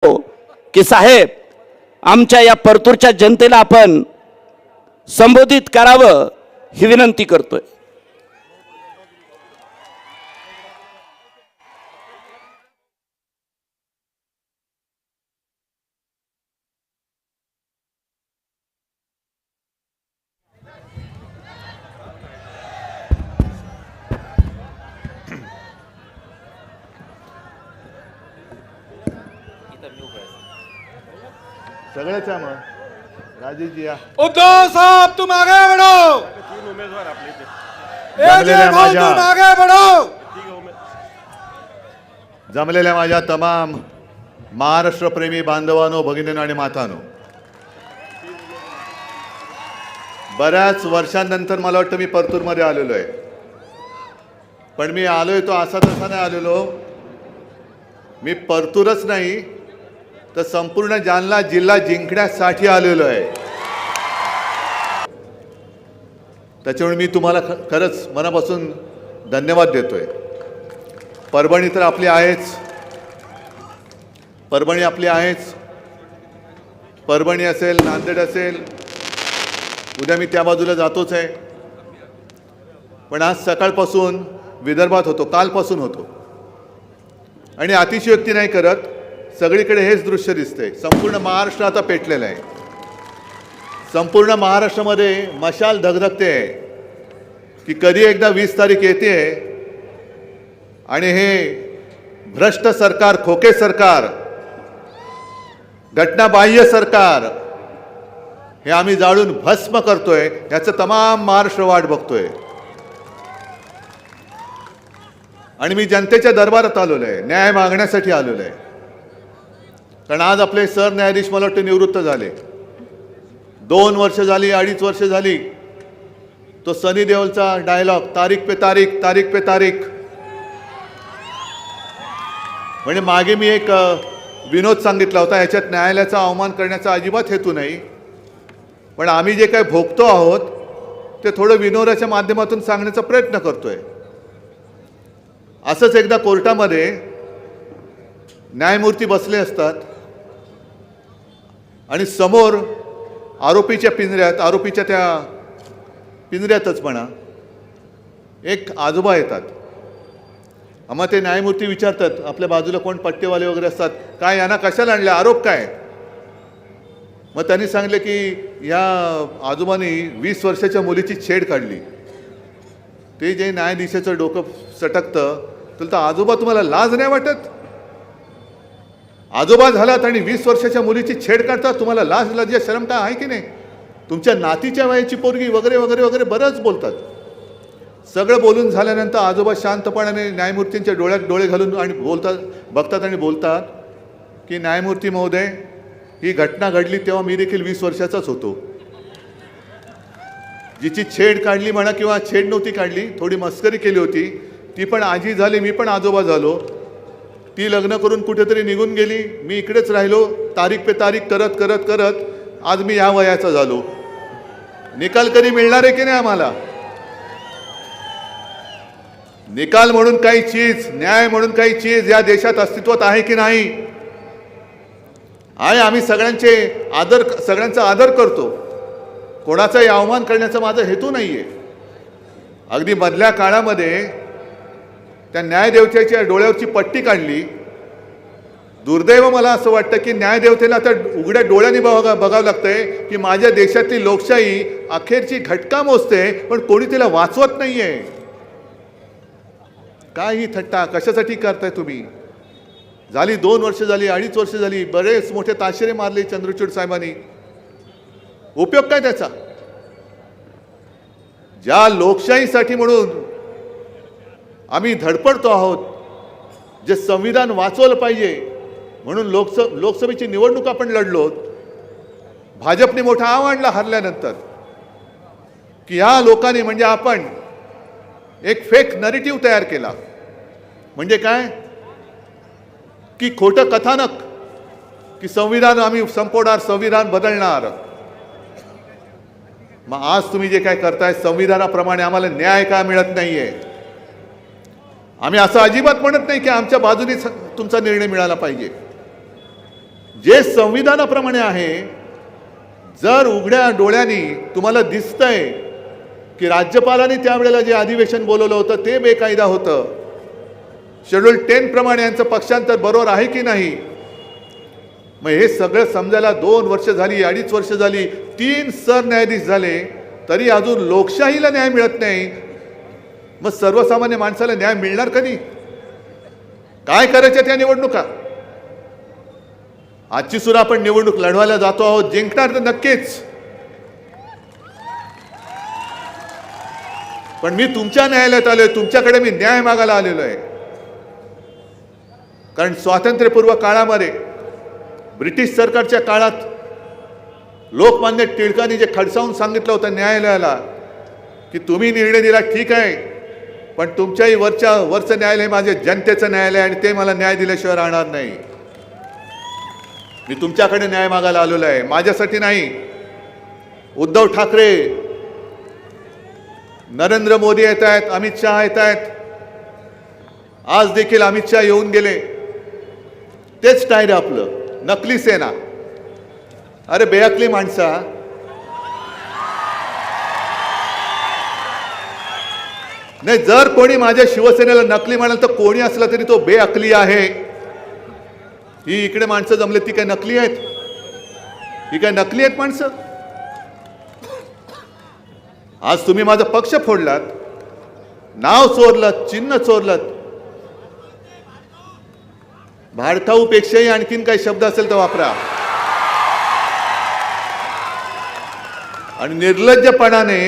की साहेब आमच्या या परतूरच्या जनतेला आपण संबोधित करावं ही विनंती करतोय। सगळेच आहे मग राजेश जी या उद्धव साहब तुम आगे बढ़ो। तीन उमेदवार आपले इथे जमलेल्या माझ्या तुम आगे बढ़ो। जमलेल्या माझ्या तमाम महाराष्ट्रप्रेमी बांधवांनो, भगिनींनो आणि मातांनो, बऱ्याच वर्षांनंतर मला वाटतं मी परतूरमध्ये आलेलो आहे। पण मी आलोय तो असा तसा नाही आलेलो, मी परतूरच नाही तर संपूर्ण जालना जिल्हा जिंकण्यासाठी आलेलो आहे। त्याच्यामुळे मी तुम्हाला खरंच मनापासून धन्यवाद देतोय। परभणी तर आपली आहेच, परभणी आपली आहेच, परभणी असेल, नांदेड असेल, उद्या मी त्या बाजूला जातोच आहे। पण आज सकाळपासून विदर्भात होतो, कालपासून होतो आणि अतिशयोक्ती नाही करत, सगळीकडे हेच दृश्य दिसतंय। संपूर्ण महाराष्ट्र आता पेटलेलं आहे, संपूर्ण महाराष्ट्रामध्ये मशाल धगधगते आहे की कधी एकदा 20 तारीख येते आणि हे भ्रष्ट सरकार, खोके सरकार, घटनाबाह्य सरकार हे आम्ही जाळून भस्म करतोय, याचं तमाम महाराष्ट्र वाट बघतोय। आणि मी जनतेच्या दरबारात आलेलो आहे, न्याय मागण्यासाठी आलेलो आहे। कारण आज आपले सरन्यायाधीश मला वाटतं निवृत्त झाले, 2 वर्ष झाली, 2.5 वर्ष झाली। तो सनी देओलचा डायलॉग, तारीख पे तारीख, तारीख पे तारीख, म्हणजे मागे मी एक विनोद सांगितला होता, ह्याच्यात न्यायालयाचा अवमान करण्याचा अजिबात हेतू नाही, पण आम्ही जे काही भोगतो आहोत ते थोडं विनोदाच्या माध्यमातून सांगण्याचा प्रयत्न करतोय। असंच एकदा कोर्टामध्ये न्यायमूर्ती बसले असतात आणि समोर आरोपीच्या पिंजऱ्यात, आरोपीच्या त्या पिंजऱ्यातच म्हणा, एक आजोबा येतात। मग ते न्यायमूर्ती विचारतात, आपल्या बाजूला कोण पट्टेवाले वगैरे असतात, काय यांना कशाला आणले, आरोप काय? मग त्यांनी सांगितले की या आजोबांनी 20 वर्षाच्या मुलीची छेड काढली। ते जे न्यायाधीशाचं डोकं सटकतं, तर आजोबा तुम्हाला लाज नाही वाटत? आजोबा झालात आणि 20 वर्षाच्या मुलीची छेड काढतात, तुम्हाला लाज लज्जा शरम काय आहे की नाही? तुमच्या नातीच्या वयाची पोरगी वगैरे वगैरे वगैरे बरंच बोलतात। सगळं बोलून झाल्यानंतर आजोबा शांतपणाने न्यायमूर्तींच्या डोळ्यात डोळे घालून आणि बघतात आणि बोलतात की न्यायमूर्ती महोदय, ही घटना घडली तेव्हा मी देखील 20 वर्षाचाच होतो। जिची छेड काढली म्हणा किंवा छेड नव्हती काढली, थोडी मस्करी केली होती, ती पण आजी झाली, मी पण आजोबा झालो। ती लग्न करून कुठेतरी निघून गेली, मी इकडेच राहिलो, तारीख पे तारीख करत करत करत आज मी या वयाचा झालो। निकाल कधी मिळणार आहे की नाही आम्हाला? निकाल म्हणून काही चीज, न्याय म्हणून काही चीज या देशात अस्तित्वात आहे की नाही? आहे, आम्ही सगळ्यांचा आदर करतो, कोणाचाही अवमान करण्याचा माझा हेतू नाहीये। अगदी मधल्या काळामध्ये त्या न्यायदेवतेच्या डोळ्यावरची पट्टी काढली। दुर्दैव मला असं वाटतं की न्यायदेवतेला आता उघड्या डोळ्यांनी बघावं लागतंय की माझ्या देशातली लोकशाही अखेरची घटका मोजते, पण कोणी तिला वाचवत नाहीये। काय ही थट्टा कशासाठी करताय तुम्ही? झाली 2 वर्ष झाली, 2.5 वर्ष झाली, बरेच मोठे ताशेरे मारले चंद्रचूड साहेबांनी, उपयोग काय त्याचा? ज्या लोकशाहीसाठी म्हणून आम्ही धडपडतो आहोत, जे संविधान वाचवलं पाहिजे म्हणून लोकसभेची निवडणूक आपण लढलो, भाजपने मोठा आव्हान हरल्यानंतर की या लोकांनी म्हणजे आपण एक फेक नरेटिव्ह तयार केला। म्हणजे काय की खोटं कथानक की संविधान आम्ही संपवणार, संविधान बदलणार। मग आज तुम्ही जे काय करताय, संविधानाप्रमाणे आम्हाला न्याय का मिळत नाहीये? आम्ही असं अजिबात म्हणत नाही की आमच्या बाजूने तुमचा निर्णय मिळाला पाहिजे, जे संविधानाप्रमाणे आहे, जर उघड्या डोळ्यांनी तुम्हाला दिसतंय की राज्यपालांनी त्यावेळेला जे अधिवेशन बोलवलं होतं ते बेकायदा होतं, शेड्यूल 10 प्रमाणे यांचं पक्षांतर बरोबर आहे की नाही, मग हे सगळं समजायला 2 वर्ष झाली, 2.5 वर्ष झाली, 3 सरन्यायाधीश झाले, तरी अजून लोकशाहीला न्याय मिळत नाही. मग सर्वसामान्य माणसाला न्याय मिळणार कधी? काय करायच्या त्या निवडणुका? आजची सुद्धा आपण निवडणूक लढवायला जातो आहोत, जिंकणार तर नक्कीच. पण मी तुमच्या न्यायालयात आलोय, तुमच्याकडे मी न्याय मागायला आलेलो आहे. कारण स्वातंत्र्यपूर्व काळामध्ये ब्रिटिश सरकारच्या काळात लोकमान्य टिळकांनी जे खडसावून सांगितलं होतं न्यायालयाला की तुम्ही निर्णय दिला ठीक आहे, पण तुमच्याही वरचं न्यायालय माझे जनतेचं न्यायालय आणि ते मला न्याय दिल्याशिवाय राहणार नाही. मी तुमच्याकडे न्याय मागायला आलेलो आहे, माझ्यासाठी नाही. उद्धव ठाकरे, नरेंद्र मोदी येत आहेत, अमित शहा येत आहेत. आज देखील अमित शहा येऊन गेले. तेच टायर आपलं नकली सेना. अरे बेअकली माणसा, नाही, जर कोणी माझ्या शिवसेनेला नकली म्हणाल तर कोणी असला तरी तो बेअकली आहे. ही इकडे माणसं जमले ती काय नकली आहेत? ही काय नकली आहेत माणसं? आज तुम्ही माझा पक्ष फोडलात, नाव चोरलात, चिन्ह चोरलात. भाडखाऊपेक्षाही आणखीन काही शब्द असेल तर वापरा. आणि निर्लज्जपणाने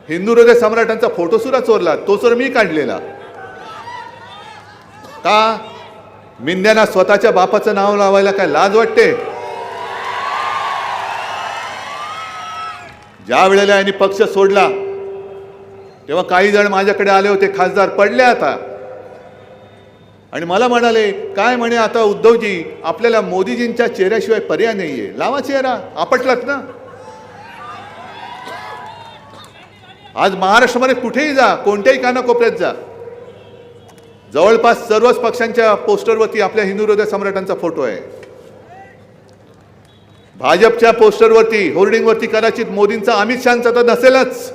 हिंदू हृदय सम्राटांचा फोटो सुद्धा चोरला, तो तर मी काढलेला. का? मिंद्यांना स्वतःच्या बापाचं नाव लावायला काय लाज वाटते? ज्या वेळेला यांनी पक्ष सोडला तेव्हा काही जण माझ्याकडे आले होते, खासदार पडले आता, आणि मला म्हणाले, काय म्हणे आता उद्धवजी, आपल्याला मोदीजींच्या चेहऱ्याशिवाय पर्याय नाहीये, लावा चेहरा. आपटलात ना. आज महाराष्ट्रामध्ये कुठेही जा, कोणत्याही कानाकोपऱ्यात जा, जवळपास सर्वच पक्षांच्या पोस्टरवरती आपल्या हिंदू हृदय सम्राटांचा फोटो आहे. भाजपच्या पोस्टरवरती, होर्डिंगवरती कदाचित मोदींचा, अमित शहाचा तर नसेलच,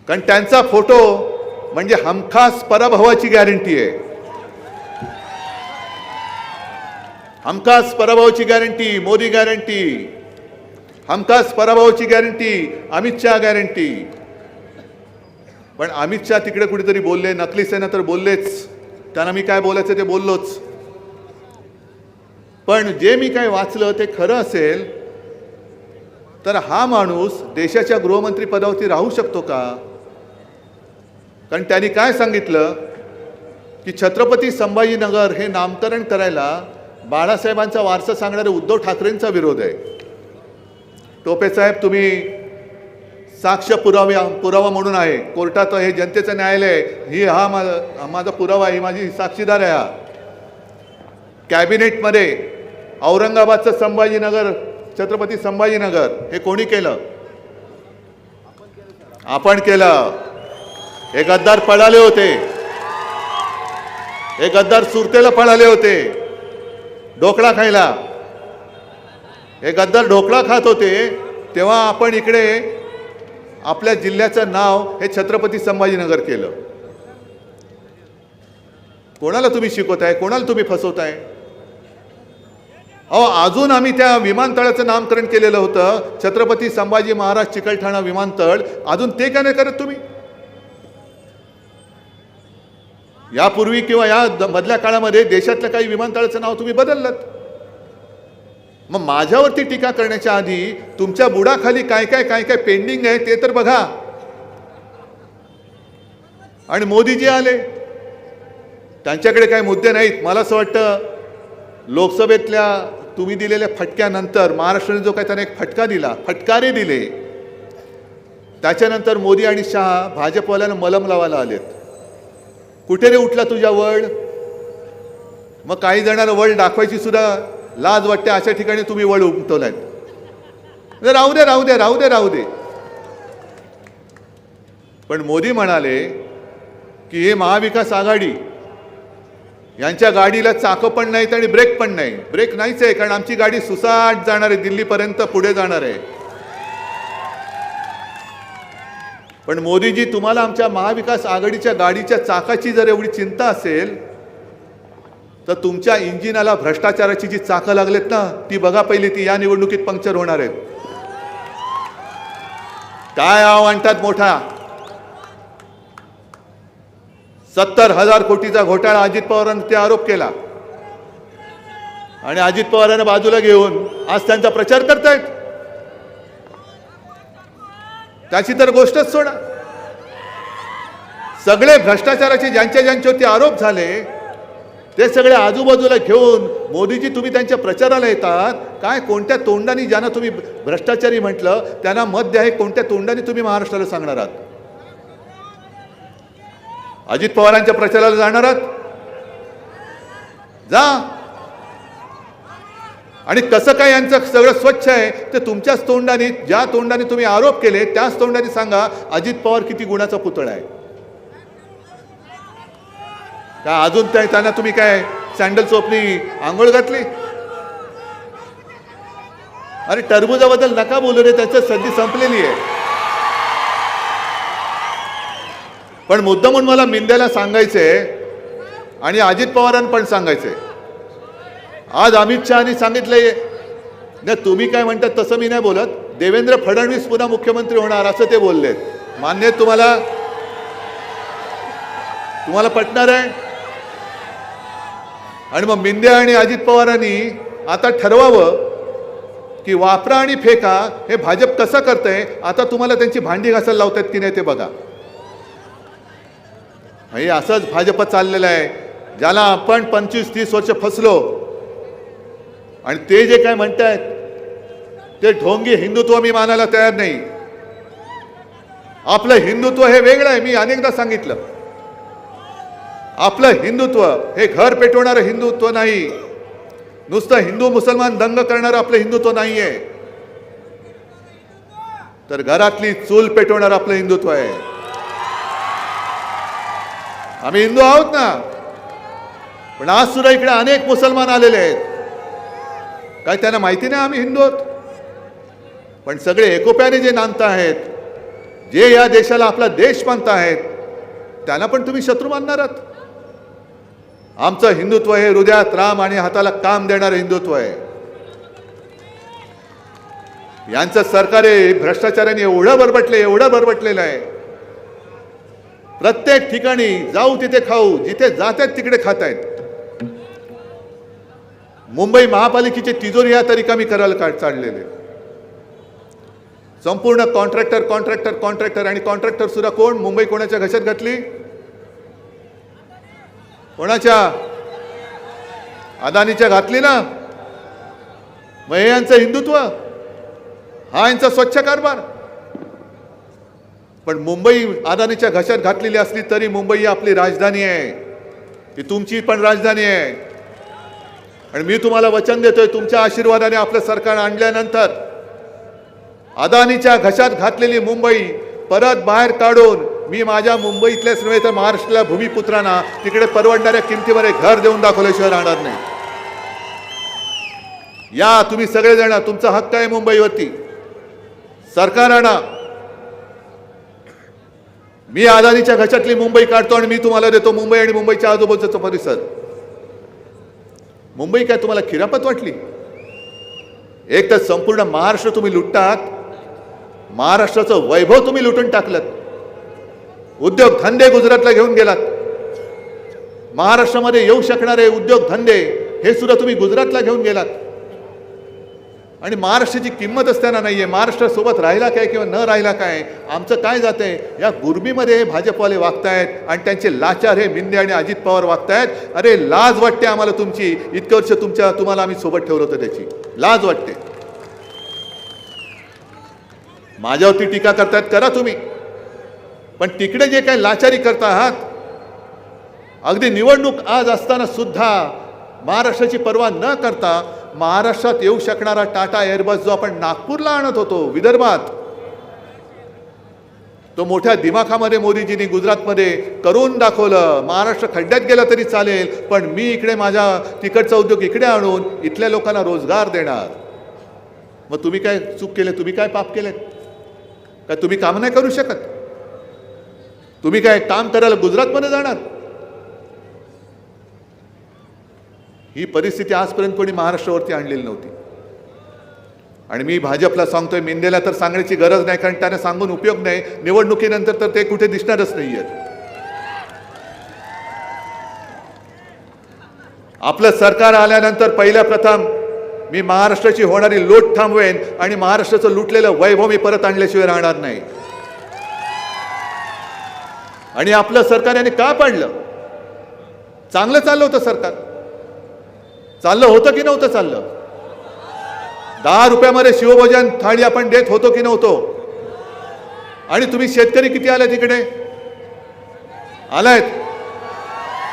कारण त्यांचा फोटो म्हणजे हमखास पराभवाची गॅरंटी आहे. हमखास पराभवाची गॅरंटी मोदी गॅरंटी, हमखास पराभवाची गॅरंटी अमित शहा गॅरंटी. पण अमित शहा तिकडे कुठेतरी बोलले, नकली सेना तर बोललेच, त्यांना मी काय बोलायचं ते बोललोच. पण जे मी काय वाचलं ते खरं असेल तर हा माणूस देशाच्या गृहमंत्री पदावरती राहू शकतो का? कारण त्यांनी काय सांगितलं की छत्रपती संभाजीनगर हे नामकरण करायला बाळासाहेबांचा वारसा सांगणारे उद्धव ठाकरेंचा विरोध आहे. टोपे साहेब, तुम्ही साक्ष पुरावा म्हणून आहे कोर्टात, हे जनतेचं न्यायालय, ही माझा पुरावा आहे, माझी साक्षीदार आहे. हा कॅबिनेटमध्ये औरंगाबादचं संभाजीनगर, छत्रपती संभाजीनगर हे कोणी केलं? आपण केलं. हे गद्दार पळाले होते, हे गद्दार सुरतेला पळाले होते ढोकळा खायला. हे गद्दार ढोकळा खात होते तेव्हा आपण इकडे आपल्या जिल्ह्याचं नाव हे छत्रपती संभाजीनगर केलं. कोणाला तुम्ही शिकवताय? कोणाला तुम्ही फसवताय? अहो, अजून आम्ही त्या विमानतळाचं नामकरण केलेलं होतं छत्रपती संभाजी महाराज चिकलठाणा विमानतळ, अजून ते का नाही करत तुम्ही? यापूर्वी किंवा या मधल्या काळामध्ये देशातल्या काही विमानतळाचं नाव तुम्ही बदललं. मग माझ्यावरती टीका करण्याच्या आधी तुमच्या बुडाखाली काय काय पेंडिंग आहे ते तर बघा. आणि मोदीजी आले, त्यांच्याकडे काही मुद्दे नाहीत. मला असं वाटतं लोकसभेतल्या तुम्ही दिलेल्या फटक्यानंतर महाराष्ट्राने जो काय त्यांना एक फटका दिला, फटकारे दिले, त्याच्यानंतर मोदी आणि शहा भाजपवाल्यांना मलम लावायला आलेत. कुठे रे उठला तुझ्या वळ? मग काही जणांना वळ दाखवायची सुद्धा लाज वाटते, अशा ठिकाणी तुम्ही वळ उमटवलात. राहू दे राहू दे राहू दे राहू दे. पण मोदी म्हणाले की हे महाविकास आघाडी यांच्या गाडीला चाकं पण नाहीत आणि ब्रेक पण नाही. ब्रेक नाहीच आहे, कारण आमची गाडी सुसाट जाणार आहे, दिल्लीपर्यंत पुढे जाणार आहे. पण मोदीजी, तुम्हाला आमच्या महाविकास आघाडीच्या गाडीच्या चाकाची जर एवढी चिंता असेल तर तुमच्या इंजिनाला भ्रष्टाचाराची जी चाकं लागलेत ना, ती बघा पहिली, ती या निवडणुकीत पंक्चर होणार आहेत. काय आव आणतात मोठा, 70,000 कोटीचा घोटाळा अजित पवारांनी ते आरोप केला आणि अजित पवारांना बाजूला घेऊन आज त्यांचा प्रचार करतायत. त्याची तर गोष्टच सोडा. सगळे भ्रष्टाचाराचे ज्यांच्यावरती आरोप झाले ते सगळे आजूबाजूला घेऊन मोदीजी तुम्ही त्यांच्या प्रचाराला येतात. काय कोणत्या तोंडाने ज्यांना तुम्ही भ्रष्टाचारी म्हटलं त्यांना मत द्या, हे कोणत्या तोंडाने तुम्ही महाराष्ट्राला सांगणार आहात? अजित पवारांच्या प्रचाराला जाणार आहात? जा. आणि कसं काय यांचं सगळं स्वच्छ आहे ते तुमच्याच तोंडाने, ज्या तोंडाने तुम्ही आरोप केले त्याच तोंडाने सांगा अजित पवार किती गुणाचा पुतळा आहे. का अजून त्यांना तुम्ही काय सँडल चोपली आंघोळ घातली? अरे टरबुजाबद्दल नका बोलू रे, त्याची संधी संपलेली आहे. पण मुद्दामून मला मिंद्याला सांगायचंय आणि अजित पवारांना पण सांगायचंय. आज अमित शहानी सांगितले ना, तुम्ही काय म्हणतात तसं मी नाही बोलत, देवेंद्र फडणवीस पुन्हा मुख्यमंत्री होणार असं ते बोललेत. मान्य आहे तुम्हाला? तुम्हाला पटणार आहे? आणि मग मिंद्या आणि अजित पवारांनी आता ठरवावं की वापरा आणि फेका हे भाजप कसं करतंय. आता तुम्हाला त्यांची भांडी घासायला लावतात की नाही ते बघा. हे असंच भाजप चाललेलं आहे, ज्याला आपण 25-30 वर्ष फसलो. आणि ते जे काय म्हणतायत ते ढोंगी हिंदुत्व मी मानायला तयार नाही. आपलं हिंदुत्व हे वेगळं आहे. मी अनेकदा सांगितलं, आपलं हिंदुत्व हे घर पेटवणारं हिंदुत्व नाही, नुसतं हिंदू मुसलमान दंग करणारं आपलं हिंदुत्व नाही आहे, तर घरातली चूल पेटवणारं आपलं हिंदुत्व आहे. आम्ही हिंदू आहोत ना, पण आज सुद्धा इकडे अनेक मुसलमान आलेले आहेत. काय त्यांना माहिती नाही आम्ही हिंदू आहोत? पण सगळे एकोप्याने जे नांदत आहेत, जे या देशाला आपला देश मानत आहेत, त्यांना पण तुम्ही शत्रू मानणार आहात? आमचं हिंदुत्व हे हृदयात राम आणि हाताला काम देणारं हिंदुत्व आहे. यांचं सरकार हे भ्रष्टाचाराने एवढं बरबटलेलं आहे. प्रत्येक ठिकाणी जाऊ तिथे खाऊ, जिथे जातात तिकडे खात आहेत. मुंबई महापालिकेची तिजोरी ह्या तरीका करायला चाललेले. संपूर्ण कॉन्ट्रॅक्टर आणि कॉन्ट्रॅक्टर सुद्धा कोण? मुंबई कोणाच्या घशात घातली? कोणाच्या? अदानीच्या घातली ना. मग हे यांचं हिंदुत्व, हा यांचा स्वच्छ कारभार. पण मुंबई अदानीच्या घशात घातलेली असली तरी मुंबई ही आपली राजधानी आहे, ही तुमची पण राजधानी आहे. आणि मी तुम्हाला वचन देतोय, तुमच्या आशीर्वादाने आपलं सरकार आणल्यानंतर अदानीच्या घशात घातलेली मुंबई परत बाहेर काढून मी माझ्या मुंबईतल्याच नव्हे तर महाराष्ट्राला भूमिपुत्रांना तिकडे परवडणाऱ्या किमतीवर एक घर देऊन दाखवल्याशिवाय राहणार नाही. या तुम्ही सगळेजण, तुमचा हक्क आहे मुंबईवरती. सरकार आणा. मी अदानीच्या घशातली मुंबई काढतो आणि मी तुम्हाला देतो मुंबई आणि मुंबईच्या आजूबाजूचा परिसर. मुंबई काय तुम्हाला खिरापत वाटली? एक तर संपूर्ण महाराष्ट्र तुम्ही लुटतात, महाराष्ट्राचं वैभव तुम्ही लुटून टाकलं. उद्योग धंदे गुजरातला घेऊन गेलात. महाराष्ट्रामध्ये येऊ शकणारे उद्योग धंदे हे सुद्धा तुम्ही गुजरातला घेऊन गेलात. आणि महाराष्ट्राची किंमतच त्यांना नाहीये. महाराष्ट्रासोबत राहिला काय किंवा न राहिला काय, आमचं काय जातंय? या गुरबीमध्ये हे भाजपवाले वागतायत आणि त्यांचे लाचार हे मिंदे आणि अजित पवार वागतायत. अरे लाज वाटते आम्हाला तुमची. इतकं वर्ष तुम्हाला आम्ही सोबत ठेवलं होतं, त्याची लाज वाटते. माझ्यावरती टीका करतायत, करा तुम्ही, पण तिकडे जे काही लाचारी करता आहात, अगदी निवडणूक आज असताना सुद्धा महाराष्ट्राची पर्वा न करता महाराष्ट्रात येऊ शकणारा टाटा एअरबस जो आपण नागपूरला आणत होतो, विदर्भात, तो मोठ्या दिमाखामध्ये मोदीजींनी गुजरातमध्ये करून दाखवलं. महाराष्ट्र खड्ड्यात गेला तरी चालेल, पण मी इकडे माझा तिकडचा उद्योग इकडे आणून इथल्या लोकांना रोजगार देणार. मग तुम्ही काय चूक केले? तुम्ही काय पाप केले? काय तुम्ही काम नाही करू शकत? तुम्ही काय काम करायला गुजरातमध्ये जाणार? ही परिस्थिती आजपर्यंत कोणी महाराष्ट्रावरती आणलेली नव्हती. आणि मी भाजपला सांगतोय, मिंदेला तर सांगण्याची गरज नाही, कारण त्यांना सांगून उपयोग नाही. निवडणुकीनंतर तर ते कुठे दिसणारच नाहीये. आपलं सरकार आल्यानंतर पहिल्या प्रथम मी महाराष्ट्राची होणारी लूट थांबवेन आणि महाराष्ट्राचं लुटलेलं वैभव मी परत आणल्याशिवाय राहणार नाही. आणि आपलं सरकार याने का पाडलं? चांगलं चाललं होतं सरकार. चाललं होतं की नव्हतं चाललं? 10 रुपयामध्ये शिवभोजन थाळी आपण देत होतो की नव्हतो? आणि तुम्ही शेतकरी किती आले तिकडे? आलायत?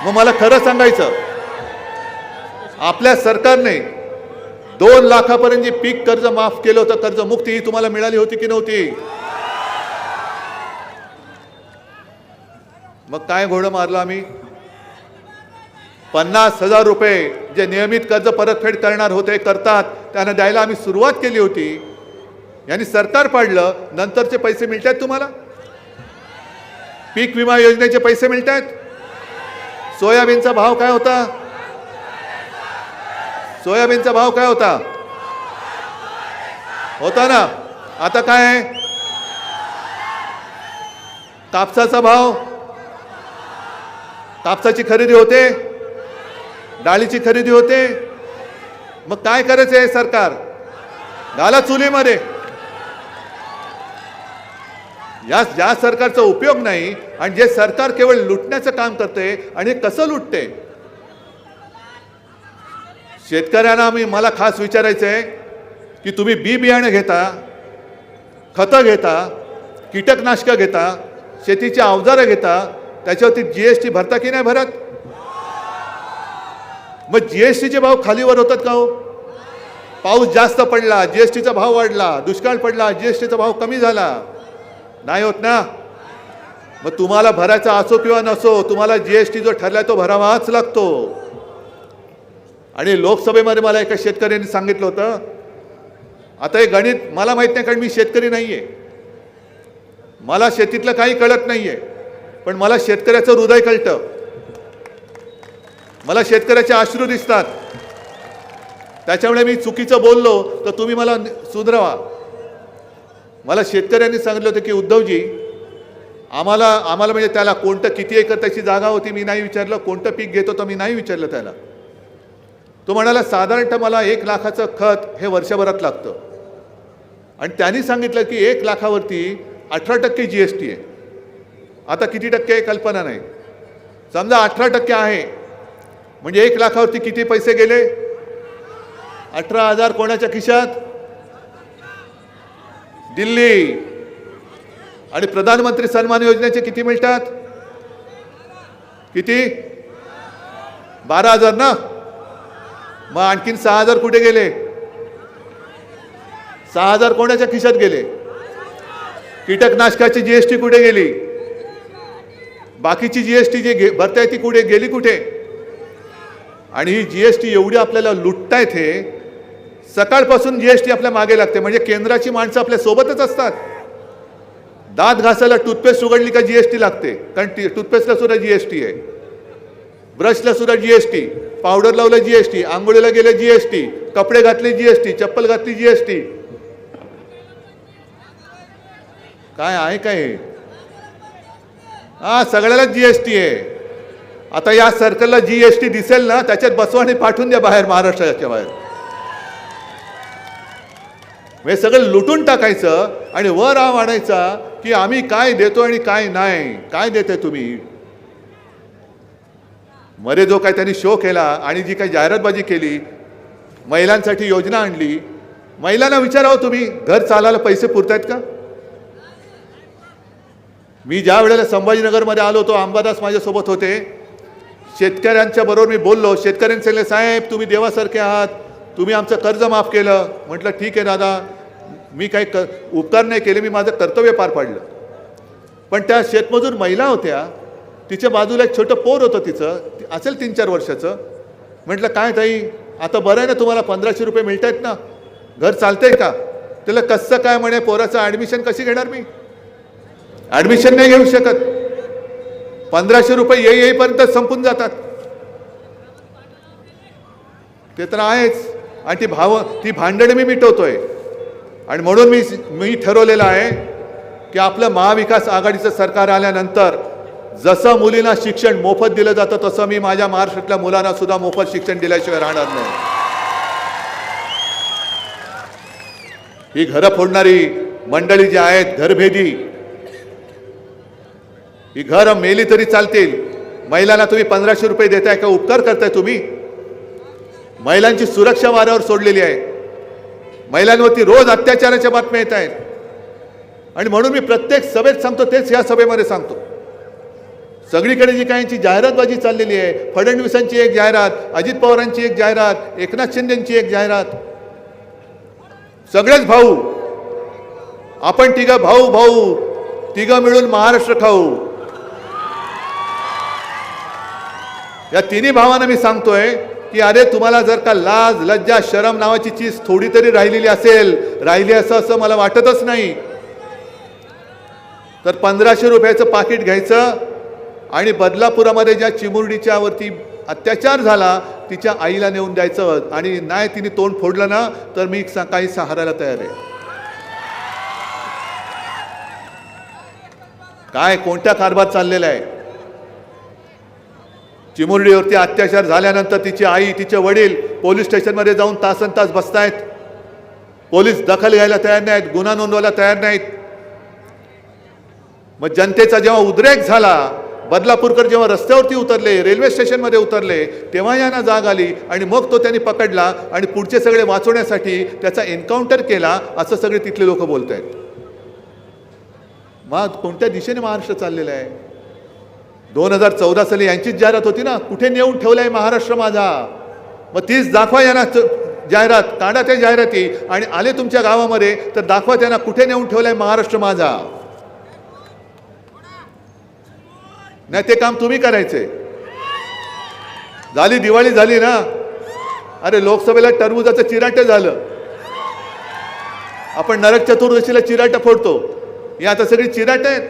मग मला खरं सांगायचं, आपल्या सरकारने 2 लाखापर्यंत जे पीक कर्ज माफ केलं होतं, कर्जमुक्ती, ही तुम्हाला मिळाली होती की नव्हती? मग काय घोडं मारलं आम्ही? 50,000 रुपये जे नियमित कर्ज परतफेड करणार होते, करतात, त्यांना द्यायला आम्ही सुरुवात केली होती. यांनी सरकार पाडलं. नंतरचे पैसे मिळत आहेत तुम्हाला? पीक विमा योजनेचे पैसे मिळत आहेत? सोयाबीनचा भाव काय होता? सोयाबीनचा भाव काय होता? होता ना? आता काय आहे? कापसाचा भाव, कापसाची खरेदी होते, डाळीची खरेदी होते. मग काय करायचं आहे सरकार? घाला चुलीमध्ये. या सरकारचा उपयोग नाही. आणि जे सरकार केवळ लुटण्याचं काम करते. आणि कसं लुटते? शेतकऱ्यांना मला खास विचारायचं आहे की तुम्ही बी बियाणे घेता, खतं घेता, कीटकनाशकं घेता, शेतीची अवजारं घेता, त्याच्यावरती जीएसटी भरता की नाही भरत? मग जीएसटीचे भाव खालीवर होतात का हो? पाऊस जास्त पडला, जीएसटीचा भाव वाढला. दुष्काळ पडला, जीएसटीचा भाव कमी झाला. नाही होत ना? मग तुम्हाला भरायचा असो किंवा नसो, तुम्हाला जीएसटी जो ठरलाय तो भरावाच लागतो. आणि लोकसभेमध्ये मला एका शेतकऱ्यांनी सांगितलं होतं, आता हे गणित मला माहित नाही, कारण मी शेतकरी नाहीये, मला शेतीतलं काही कळत नाहीये, पण मला शेतकऱ्याचं हृदय कळतं. मला शेतकऱ्याचे अश्रू दिसतात. त्याच्यामुळे मी चुकीचं बोललो तर तुम्ही मला सुधरवा. मला शेतकऱ्यांनी सांगितलं होतं की उद्धवजी, आम्हाला म्हणजे त्याला कोणतं किती एकर त्याची जागा होती मी नाही विचारलं, कोणतं पीक घेतो तर मी नाही विचारलं त्याला. तो म्हणाला साधारणतः मला 1 लाखाचं खत हे वर्षभरात लागतं. आणि त्यांनी सांगितलं की 1 लाखावरती 18% जीएसटी आहे. आता किती टक्के आहे कल्पना नाही. समजा 18% आहे, म्हणजे 1 लाखावरती किती पैसे गेले? 18,000 कोणाच्या खिशात? दिल्ली. आणि प्रधानमंत्री सन्मान योजनेचे किती मिळतात? किती? 12,000 ना? मग आणखीन 6,000 कुठे गेले? 6,000 कोणाच्या खिशात गेले? कीटकनाशकाची जीएसटी कुठे गेली? बाकीची जीएसटी जे भरताय ती कुठे गेली? कुठे? आणि ही जीएसटी एवढी आपल्याला लुटतायत. हे सकाळपासून जीएसटी आपल्या मागे लागते. म्हणजे केंद्राची माणसं आपल्या सोबतच असतात. दात घासायला टूथपेस्ट उघडली का जीएसटी लागते, कारण टूथपेस्टला सुद्धा जीएसटी आहे. ब्रशला सुद्धा जीएसटी, पावडर लावलं जीएसटी, आंघोळीला गेले जीएसटी, कपडे घातले जीएसटी, चप्पल घातली जीएसटी. काय आहे काय? हा, सगळ्यालाच जीएसटी आहे. आता या सर्कलला जीएसटी दिसेल ना, त्याच्यात बसवा आणि पाठवून द्या बाहेर, महाराष्ट्राच्या बाहेर. हे सगळं लुटून टाकायचं आणि वर आव आणायचा की आम्ही काय देतो आणि काय नाही. काय देताय तुम्ही? मध्ये जो काय त्यांनी शो केला आणि जी काही जाहिरातबाजी केली, महिलांसाठी योजना आणली, महिलांना विचारावं तुम्ही, घर चालायला पैसे पुरतायत का? मी ज्या वेळेला संभाजीनगरमध्ये आलो होतो, अंबादास माझ्यासोबत होते. शेतकऱ्यांच्या बरोबर मी बोललो. शेतकऱ्यांनी सांगितलं, साहेब तुम्ही देवासारखे आहात, तुम्ही आमचं कर्ज माफ केलं. म्हटलं ठीक आहे दादा, मी काही उपकार नाही केले, मी माझं कर्तव्य पार पाडलं. पण त्या शेतमजूर महिला होत्या, तिच्या बाजूला एक छोटं पोर होतं तिचं, असेल 3-4 वर्षाचं. म्हटलं काय ताई आता बरं आहे ना, तुम्हाला 1500 रुपये मिळत आहेत ना, घर चालतंय का? त्याला कसं काय म्हणे, पोराचं ॲडमिशन कशी घेणार मी? ॲडमिशन नाही घेऊ शकत. 1500 रुपये येईपर्यंत संपून जातात. ते तर आहेच. आणि ती भांडण मी मिटवतोय. आणि म्हणून मी ठरवलेलं आहे की आपलं महाविकास आघाडीचं सरकार आल्यानंतर जसं मुलींना शिक्षण मोफत दिलं जातं तसं मी माझ्या महाराष्ट्रातल्या मुलांना सुद्धा मोफत शिक्षण दिल्याशिवाय राहणार नाही. ही घरं फोडणारी मंडळी जी आहेत, घरभेदी, ही घरं मेली तरी चालतील. महिलांना तुम्ही 1500 रुपये देताय का? उपकार करताय तुम्ही? महिलांची सुरक्षा वाऱ्यावर सोडलेली आहे. महिलांवरती रोज अत्याचाराच्या बातम्या येत आहेत. आणि म्हणून मी प्रत्येक सभेत सांगतो, तेच या सभेमध्ये सांगतो. सगळीकडे जी काहींची जाहिरातबाजी चाललेली आहे, फडणवीसांची एक जाहिरात, अजित पवारांची एक जाहिरात, एकनाथ शिंदेंची एक जाहिरात, सगळेच भाऊ, आपण भाऊ तिघं मिळून महाराष्ट्र खाऊ. या तिन्ही भावांना मी सांगतोय की अरे तुम्हाला जर का लाज लज्जा शरम नावाची चीज थोडी तरी राहिलेली असं मला वाटतच नाही. तर 1500 रुपयाचं पाकिट घ्यायचं आणि बदलापुरामध्ये ज्या चिमुरडीच्या वरती अत्याचार झाला तिच्या आईला नेऊन द्यायचं. आणि नाही तिने तोंड फोडलं ना तर मी काही सहारायला तयार आहे. काय कोणत्या कारभार चाललेला आहे? चिमुरडीवरती अत्याचार झाल्यानंतर तिची आई तिचे वडील पोलीस स्टेशनमध्ये जाऊन तासनतास बसतायत. पोलीस दखल घ्यायला तयार नाहीत, गुन्हा नोंदवायला तयार नाहीत. मग जनतेचा जेव्हा उद्रेक झाला, बदलापूरकर जेव्हा रस्त्यावरती उतरले, रेल्वे स्टेशनमध्ये उतरले, तेव्हा यांना जाग आली आणि मग तो त्यांनी पकडला आणि पुढचे सगळे वाचवण्यासाठी त्याचा एन्काउंटर केला, असं सगळे तिथले लोक बोलत आहेत. मग कोणत्या दिशेने महाराष्ट्र चाललेला आहे? 2014 साली यांचीच जाहिरात होती ना, कुठे नेऊन ठेवलाय महाराष्ट्र माझा. मग तीच दाखवा यांना जाहिरात, काढा त्या जाहिराती आणि आले तुमच्या गावामध्ये तर दाखवा त्यांना कुठे नेऊन ठेवलाय महाराष्ट्र माझा. नाही ते काम तुम्ही करायचे. झाली दिवाळी झाली ना, अरे लोकसभेला टरबुजाचं चिराट झालं, आपण नरक चतुर्दशीला चिराट फोडतो, ही आता सगळी चिराट आहेत.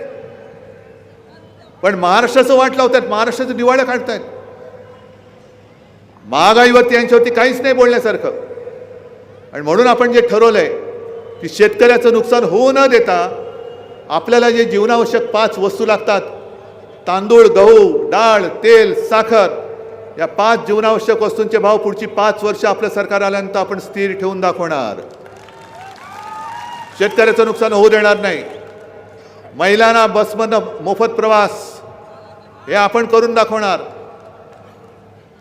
पण महाराष्ट्राचं वाट लावतात, महाराष्ट्राचं दिवाळं काढतायत. महागाईवरती यांच्यावरती काहीच नाही बोलण्यासारखं. आणि म्हणून आपण जे ठरवलंय की शेतकऱ्याचं नुकसान होऊ न देता आपल्याला जे जीवनावश्यक 5 वस्तू लागतात, तांदूळ, गहू, डाळ, तेल, साखर, या 5 जीवनावश्यक वस्तूंचे भाव पुढची 5 वर्ष आपलं सरकार आल्यानंतर आपण स्थिर ठेवून दाखवणार. शेतकऱ्याचं नुकसान होऊ देणार नाही. महिलांना बसमधनं मोफत प्रवास हे आपण करून दाखवणार.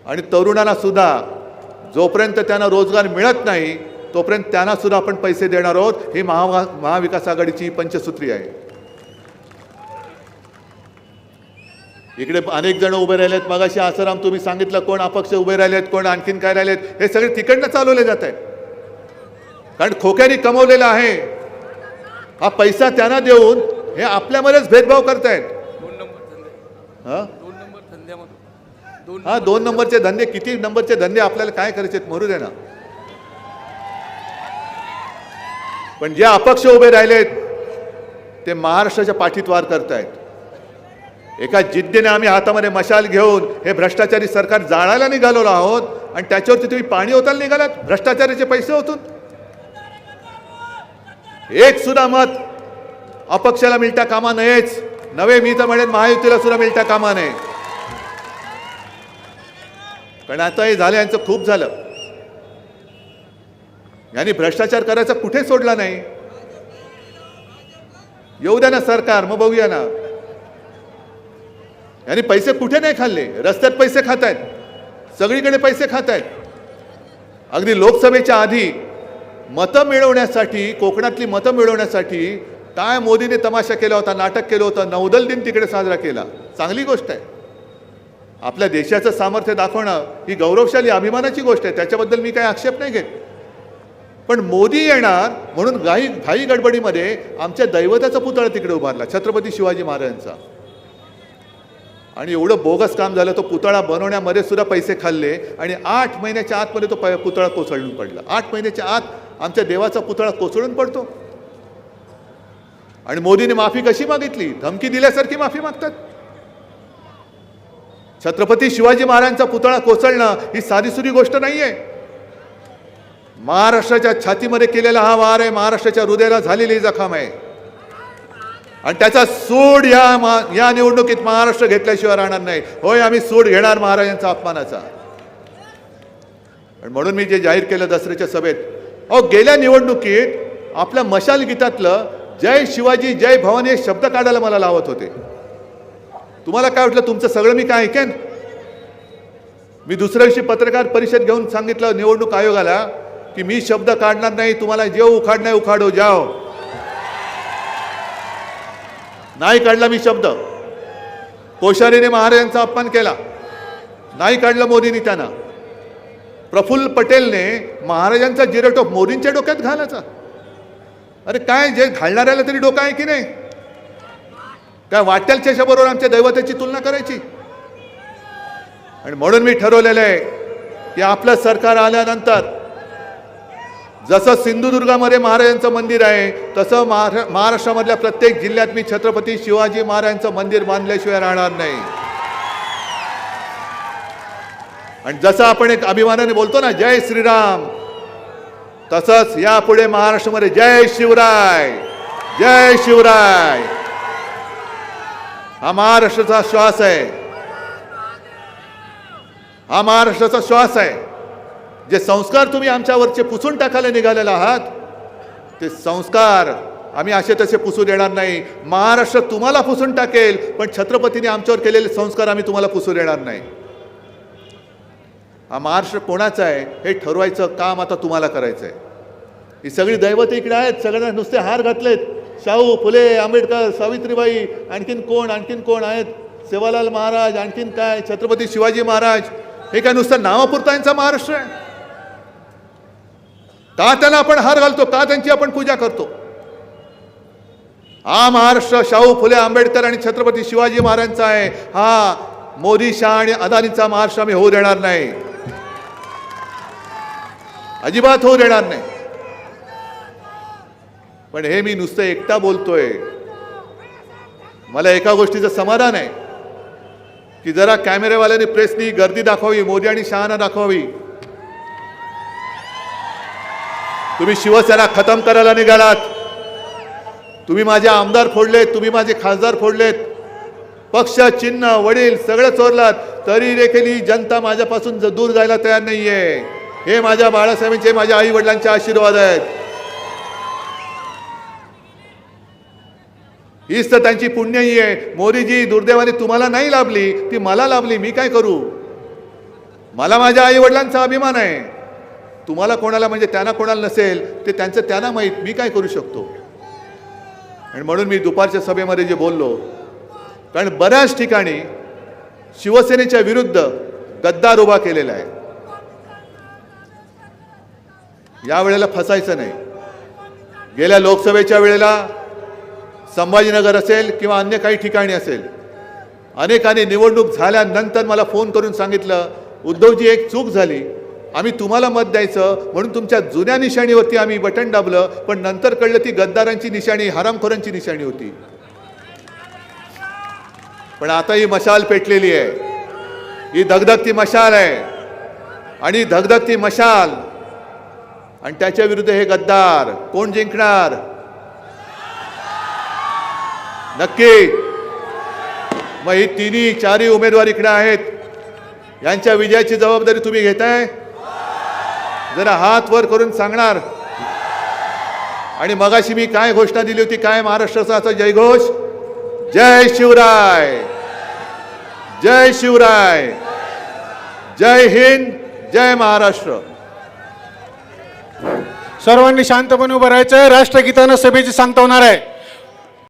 आणि तरुणांना सुद्धा जोपर्यंत त्यांना रोजगार मिळत नाही तोपर्यंत त्यांना सुद्धा आपण पैसे देणार आहोत. ही महाविकास आघाडीची पंचसूत्री आहे. इकडे अनेक जण उभे राहिलेत. मगाशी आसाराम तुम्ही सांगितलं कोण अपक्ष उभे राहिलेत, कोण आणखीन काय राहिलेत, हे सगळे तिकडनं चालवले जात आहेत. कारण खोक्याने कमवलेला आहे हा पैसा त्यांना देऊन हे आपल्यामध्येच भेदभाव करतायत. 2 नंबरचे धंदे, किती नंबरचे धंदे आपल्याला काय करायचे मरू दे ना. पण जे अपक्ष उभे राहिलेत ते महाराष्ट्राच्या पाठीत वार करतायत. एका जिद्दीने आम्ही हातामध्ये मशाल घेऊन हे भ्रष्टाचारी सरकार जाळायला निघालो आहोत आणि त्याच्यावरती तुम्ही पाणी ओतायला निघालात भ्रष्टाचाराचे पैसे होतून. एक सुद्धा मत अपक्षाला मिळता कामा नयेच. नवे मी तर म्हणेन महायुतीला सुद्धा मिळता कामा नये. कारण आता हे झालं, यांचं खूप झालं. यांनी भ्रष्टाचार करायचा कुठे सोडला नाही. येऊ द्या ना सरकार, मग बघूया ना. यांनी पैसे कुठे नाही खाल्ले. रस्त्यात पैसे खात आहेत, सगळीकडे पैसे खात आहेत. अगदी लोकसभेच्या आधी मतं मिळवण्यासाठी, कोकणातली मतं मिळवण्यासाठी काय मोदीने तमाशा केला होता, नाटक केलं होतं. नौदल दिन तिकडे साजरा केला. चांगली गोष्ट आहे. आपल्या देशाचं सामर्थ्य दाखवणं ही गौरवशाली अभिमानाची गोष्ट आहे. त्याच्याबद्दल मी काही आक्षेप नाही घेत. पण मोदी येणार म्हणून घाई गडबडीमध्ये आमच्या दैवताचा पुतळा तिकडे उभारला, छत्रपती शिवाजी महाराजांचा. आणि एवढं बोगस काम झालं, तो पुतळा बनवण्यामध्ये सुद्धा पैसे खाल्ले आणि 8 महिन्याच्या आतमध्ये तो पुतळा कोसळून पडला. 8 महिन्याच्या आत आमच्या देवाचा पुतळा कोसळून पडतो. आणि मोदीने माफी कशी मागितली? धमकी दिल्यासारखी माफी मागतात. छत्रपती शिवाजी महाराजांचा पुतळा कोसळणं ही साधीसुधी गोष्ट नाहीये. महाराष्ट्राच्या छातीमध्ये केलेला हा वार आहे, महाराष्ट्राच्या हृदयाला झालेली जखम आहे. आणि त्याचा सूड या निवडणुकीत महाराष्ट्र घेतल्याशिवाय राहणार नाही. होय, आम्ही सूड घेणार महाराजांचा अपमानाचा. आणि म्हणून मी जे जाहीर केलं दसऱ्याच्या सभेत, गेल्या निवडणुकीत आपल्या मशाल गीतातलं जय शिवाजी जय भवानी हे शब्द काढायला मला लावत होते. तुम्हाला काय वाटलं तुमचं सगळं मी काय ऐकेन? मी दुसऱ्या दिवशी पत्रकार परिषद घेऊन सांगितलं निवडणूक आयोगाला की मी शब्द काढणार नाही, तुम्हाला जे उखाडणार उखाडो जाओ. नाही काढला मी शब्द. कोश्यारीने महाराजांचा अपमान केला, नाही काढलं मोदींनी त्यांना. प्रफुल्ल पटेलने महाराजांचा जिरेटोप मोदींच्या डोक्यात घालायचा. अरे काय, जे घालणाऱ्याला तरी डोकं आहे की नाही? काय वाटेलच्या बरोबर आमच्या दैवताची तुलना करायची? आणि म्हणून मी ठरवलेलं आहे की आपलं सरकार आल्यानंतर जसं सिंधुदुर्गामध्ये महाराजांचं मंदिर आहे तसं महाराष्ट्रामधल्या प्रत्येक जिल्ह्यात मी छत्रपती शिवाजी महाराजांचं मंदिर बांधल्याशिवाय राहणार नाही. आणि जसं आपण एक अभिमानाने बोलतो ना जय श्रीराम, तसंच यापुढे महाराष्ट्रामध्ये जय शिवराय जय शिवराय हा महाराष्ट्राचा श्वास आहे. हा महाराष्ट्राचा श्वास आहे. जे संस्कार तुम्ही आमच्यावरचे पुसून टाकायला निघालेला आहात ते संस्कार आम्ही असे तसे पुसून येणार नाही. महाराष्ट्र तुम्हाला पुसून टाकेल, पण छत्रपतीने आमच्यावर केलेले संस्कार आम्ही तुम्हाला पुसून येणार नाही. हा महाराष्ट्र कोणाचा आहे हे ठरवायचं काम आता तुम्हाला करायचं आहे. ही सगळी दैवत इकडे आहेत, सगळ्यांना नुसते हार घातलेत. शाहू फुले, आंबेडकर, सावित्रीबाई, आणखीन कोण आहेत, सेवालाल महाराज, आणखीन काय छत्रपती शिवाजी महाराज. हे काय नुसतं नावापुरता यांचा महाराष्ट्र आहे? का त्यांना आपण हार घालतो? का त्यांची आपण पूजा करतो? हा महाराष्ट्र शाहू फुले, आंबेडकर आणि छत्रपती शिवाजी महाराजांचा आहे. हा मोदी, शाह आणि अदानीचा महाराष्ट्र आम्ही होऊ देणार नाही, अजिबात होऊ देणार नाही. पण हे मी नुसतं एकटा बोलतोय. मला एका गोष्टीचं समाधान आहे की जरा कॅमेरेवाल्यांनी, प्रेसनी गर्दी दाखवावी, मोदी आणि शहाना दाखवावी. तुम्ही शिवसेना खतम करायला निघालात, तुम्ही माझे आमदार फोडलेत, तुम्ही माझे खासदार फोडलेत, पक्ष, चिन्ह, वडील सगळं चोरलात, तरी देखील ही जनता माझ्यापासून दूर जायला तयार नाहीये. हे माझ्या बाळासाहेबांचे, माझ्या आई वडिलांचे आशीर्वाद आहेत. हीच तर त्यांची पुण्याई आहे. मोदीजी, दुर्दैवाने तुम्हाला नाही लाभली, ती मला लाभली. मी काय करू? मला माझ्या आई वडिलांचा अभिमान आहे. तुम्हाला कोणाला, म्हणजे त्यांना कोणाला नसेल ते त्यांचं त्यांना माहीत, मी काय करू शकतो? आणि म्हणून मी दुपारच्या सभेमध्ये जे बोललो, कारण बऱ्याच ठिकाणी शिवसेनेच्या विरुद्ध गद्दार उभा केलेला आहे. या वेळेला फसायचं नाही. गेल्या लोकसभेच्या वेळेला संभाजीनगर असेल किंवा अन्य काही ठिकाणी असेल, अनेकांनी निवडणूक झाल्यानंतर मला फोन करून सांगितलं, उद्धवजी एक चूक झाली, आम्ही तुम्हाला मत द्यायचं म्हणून तुमच्या जुन्या निशाणीवरती आम्ही बटन दाबलं, पण नंतर कळलं ती गद्दारांची निशाणी, हरामखोरांची निशाणी होती. पण आता ही मशाल पेटलेली आहे, ही धगधगती मशाल आहे. आणि धगधगती मशाल आणि त्याच्या विरुद्ध हे गद्दार. कोण जिंकणार? नक्की मग ही तिन्ही चारही उमेदवार इकडे आहेत, यांच्या विजयाची जबाबदारी तुम्ही घेताय? जरा हात वर करून सांगणार. आणि मगाशी मी काय घोषणा दिली होती, काय महाराष्ट्राचा असा जयघोष? जय शिवराय जय शिवराय, जय हिंद, जय महाराष्ट्र. सर्वांनी शांतपणे उभं राहायचं. राष्ट्रगीतानं सभेची सांगता होणार आहे.